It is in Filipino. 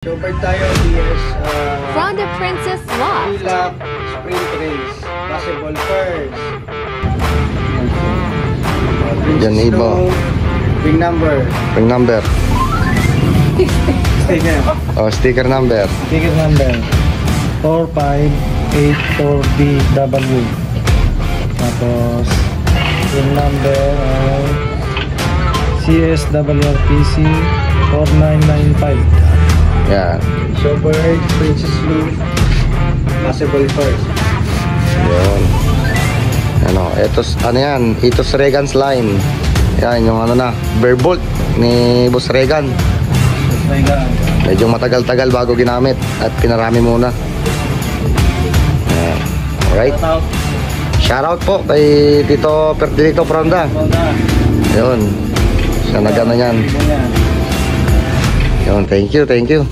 Showbird tayo, DS, From the Princess Loft. Hilak, Sprint Race, Possible First. Yan, iba. Ring number. Ring number. Sticker. Oh, sticker number. Sticker number. 45844BW. Tapos, ring number ay CSWRPC 4995. Yan. Showbird, Princess Blue, Possible First. Yun. Ano, ano yan? Ito's Regan's line. Yan, yung ano na, Bearbolt ni Boss Regan. Medyo matagal-tagal bago ginamit at pinarami muna. Yan. Alright. Shoutout po kay Tito Perdilito Fronda. Yun. Siya nagana yan. Yun, thank you. Thank you.